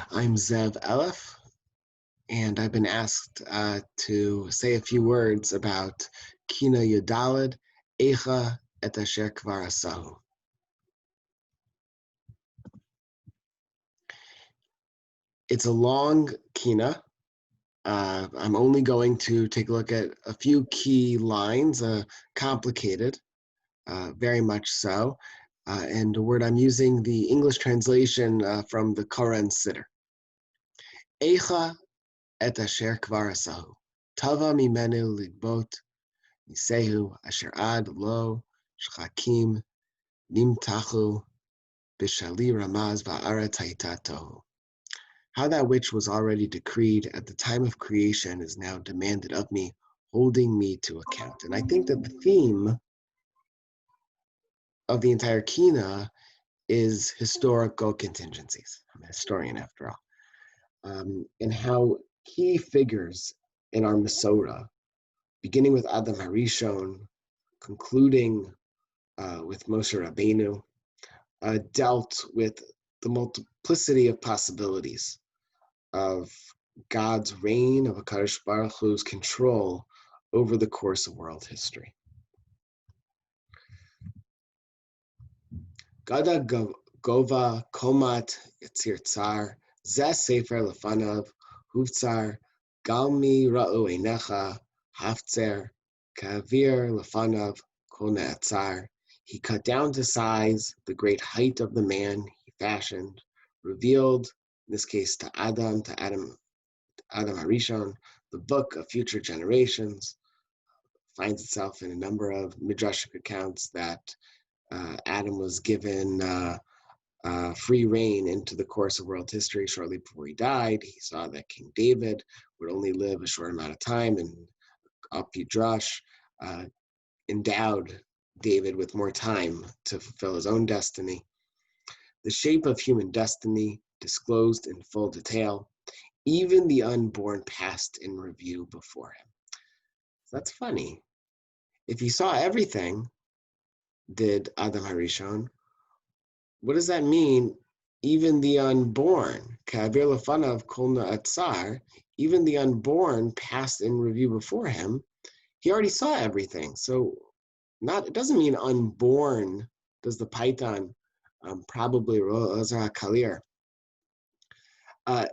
I'm Zev Eleff, and I've been asked to say a few words about Kinah Yudalad, Eicha et Asher Kvar Asahu. It's a long Kinah. I'm only going to take a look at a few key lines, complicated, very much so. And the word I'm using, the English translation from the Koran Siddur. Eicha et asher kvar asahu, tava mimenu ligbot, nisehu asher ad lo shchakim nimtachu b'shali ramaz va'aretz hayita tohu. How that which was already decreed at the time of creation is now demanded of me, holding me to account. And I think that the theme of the entire Kinah is historical contingencies. I'm a historian after all. And how key figures in our Masorah, beginning with Adam Harishon, concluding with Moshe Rabbeinu, dealt with the multiplicity of possibilities of God's reign, of HaKadosh Baruch Hu's control over the course of world history. Gada Gova Komat Yitzir Tsar, Zeh Sefer Lefanav, Huvtzar, Galmi Ra'u Einecha, Haftzer, Kavir Lefanav, Kona Atzar. He cut down to size the great height of the man he fashioned, revealed, in this case to Adam Harishon, the book of future generations. Finds itself in a number of midrashic accounts that Adam was given free reign into the course of world history shortly before he died. He saw that King David would only live a short amount of time, and Midrash endowed David with more time to fulfill his own destiny. The shape of human destiny disclosed in full detail, even the unborn passed in review before him. So that's funny. If he saw everything, did Adam Harishon, what does that mean? Even the unborn, Kavir Lefanav Kolna Atzar, even the unborn passed in review before him. He already saw everything. So it doesn't mean unborn, does the Python, probably Rozra Kalir. It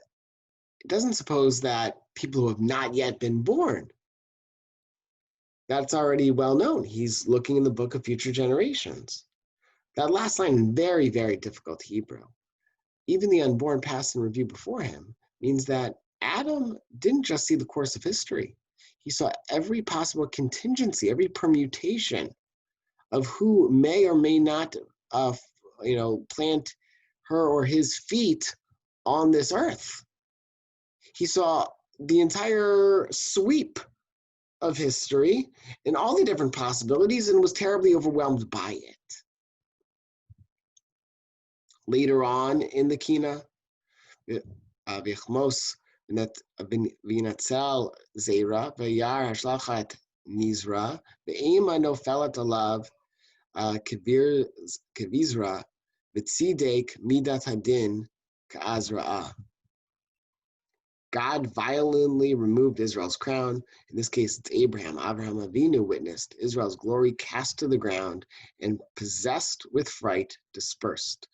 doesn't suppose that people who have not yet been born, that's already well known. He's looking in the book of future generations. That last line, very, very difficult Hebrew. Even the unborn passed in review before him means that Adam didn't just see the course of history. He saw every possible contingency, every permutation of who may or may not, plant her or his feet on this earth. He saw the entire sweep of history and all the different possibilities and was terribly overwhelmed by it. Later on in the Kinah, Vichmos v'yinatzel zeira v'yar hashlachat nizra v'ema nofelat alav kevizra v'tzidek midat hadin ka'azra'ah. God violently removed Israel's crown. In this case, it's Abraham. Avraham Avinu witnessed Israel's glory cast to the ground and possessed with fright dispersed,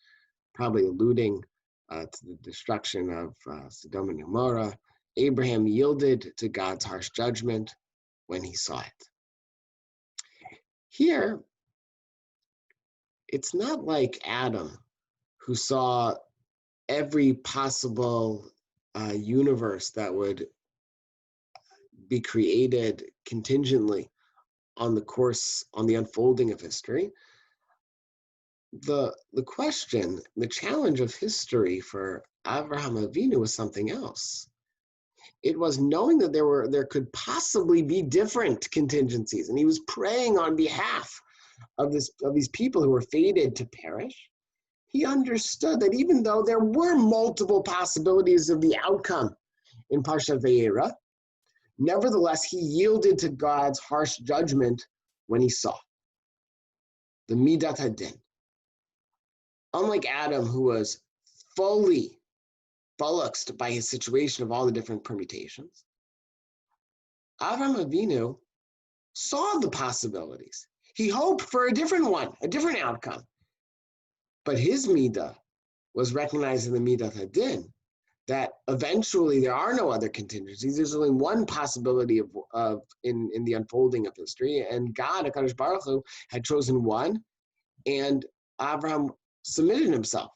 probably alluding to the destruction of Sodom and Gomorrah. Abraham yielded to God's harsh judgment when he saw it. Here, it's not like Adam, who saw every possible universe that would be created contingently on the unfolding of history. The question, the challenge of history for Avraham Avinu was something else. It was knowing that there could possibly be different contingencies, and he was praying on behalf of these people who were fated to perish. He understood that even though there were multiple possibilities of the outcome in Parshat Vayera, nevertheless, he yielded to God's harsh judgment when he saw the Midat Hadin. Unlike Adam, who was fully flummoxed by his situation of all the different permutations, Avraham Avinu saw the possibilities. He hoped for a different one, a different outcome. But his midah was recognizing the midah hadin, that eventually there are no other contingencies. There's only one possibility of in the unfolding of history, and God, HaKadosh Baruch Hu, had chosen one, and Avraham submitted himself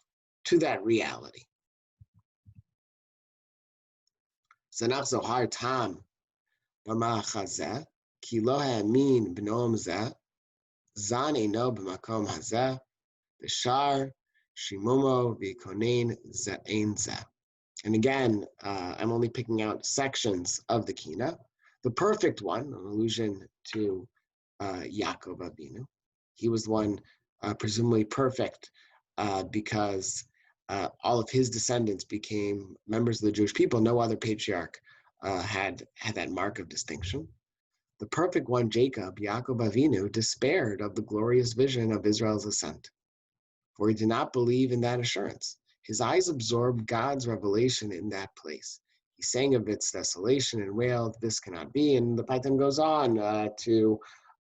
to that reality. Zanach Zohar Tam B'ma'achazeh Ki lo ha'amin b'noam zeh Zan eino b'makom hazeh B'shar Shimumo v'konen ze'ein zeh. And again, I'm only picking out sections of the Kinah. The perfect one, an allusion to Yaakov Avinu. He was the one presumably perfect because all of his descendants became members of the Jewish people. No other patriarch had that mark of distinction. The perfect one, Jacob, Yaakov Avinu, despaired of the glorious vision of Israel's ascent, for he did not believe in that assurance. His eyes absorbed God's revelation in that place. He sang of its desolation and wailed, "This cannot be." And the Python goes on to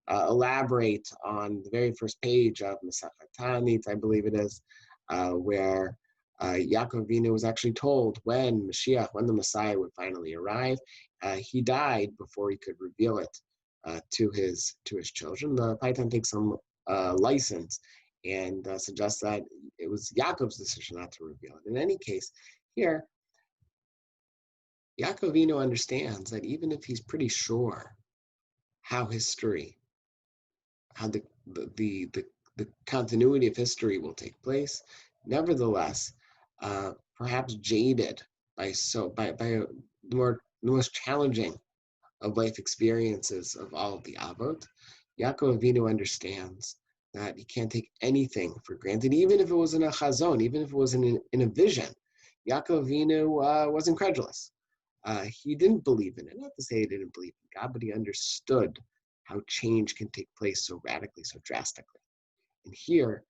elaborate on the very first page of Masechet Ta'anit, I believe it is, where Yaakov Avinu was actually told when the Messiah would finally arrive, he died before he could reveal it to his children. The Python takes some license and suggests that it was Yaakov's decision not to reveal it. In any case, here, Yaakov Avinu understands that even if he's pretty sure how history, how the continuity of history will take place, nevertheless, perhaps jaded by the most challenging of life experiences of all of the Avot, Yaakov Avinu understands that he can't take anything for granted, even if it was in a chazon, even if it was in a vision. Yaakov Avinu was incredulous. He didn't believe in it. Not to say he didn't believe in God, but he understood how change can take place so radically, so drastically. And here,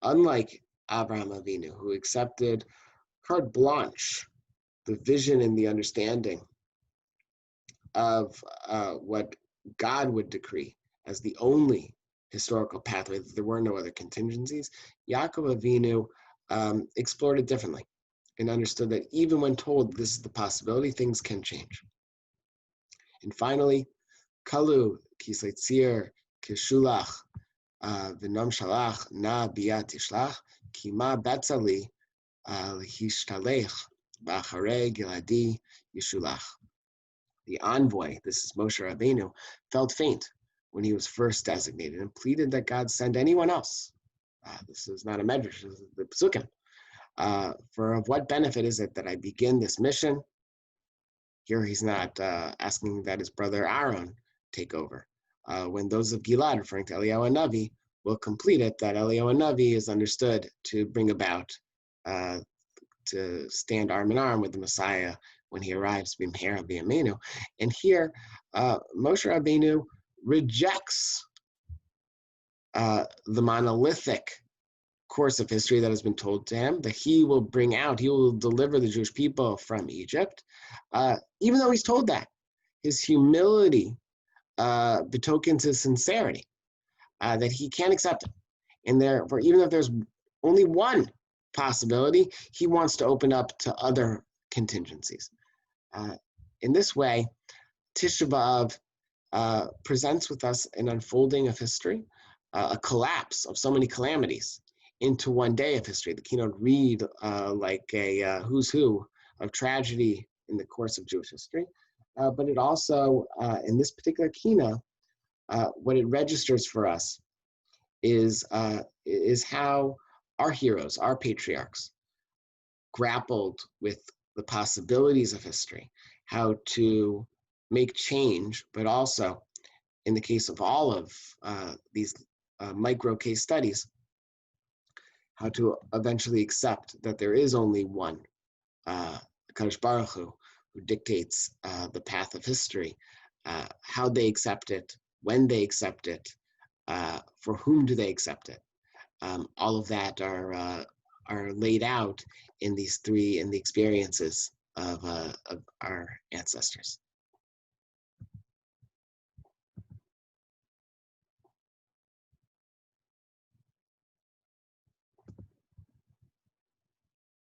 unlike Avraham Avinu, who accepted carte blanche the vision and the understanding of what God would decree as the only historical pathway, there were no other contingencies, Yaakov Avinu explored it differently and understood that even when told this is the possibility, things can change. And finally, Kalu kisleitzir kishulach v'nom shalach na biyat tishlach kima betzali lihishtalech b'acharei giladi yishulach. The envoy, this is Moshe Rabbeinu, felt faint when he was first designated and pleaded that God send anyone else. This is not a medrash, this is the Pesukim. For of what benefit is it that I begin this mission? Here he's not asking that his brother Aaron take over. When those of Gilad, referring to Eliyahu Hanavi, will complete it, that Eliyahu Hanavi is understood to bring about, to stand arm in arm with the Messiah when he arrives, b'mhera b'yameinu. And here, Moshe Rabbeinu rejects the monolithic course of history that has been told to him, that he will deliver the Jewish people from Egypt, even though he's told that. His humility betokens his sincerity, that he can't accept it. And therefore, even if there's only one possibility, he wants to open up to other contingencies. In this way, Tisha B'Av presents with us an unfolding of history, a collapse of so many calamities into one day of history. The keynote read like a who's who of tragedy in the course of Jewish history, but it also, in this particular Kinah, what it registers for us is how our heroes, our patriarchs, grappled with the possibilities of history, how to make change, but also, in the case of all of these micro case studies, how to eventually accept that there is only one, Kadosh Baruch Hu, who dictates the path of history, how they accept it, when they accept it, for whom do they accept it. All of that are are laid out in the experiences of our ancestors.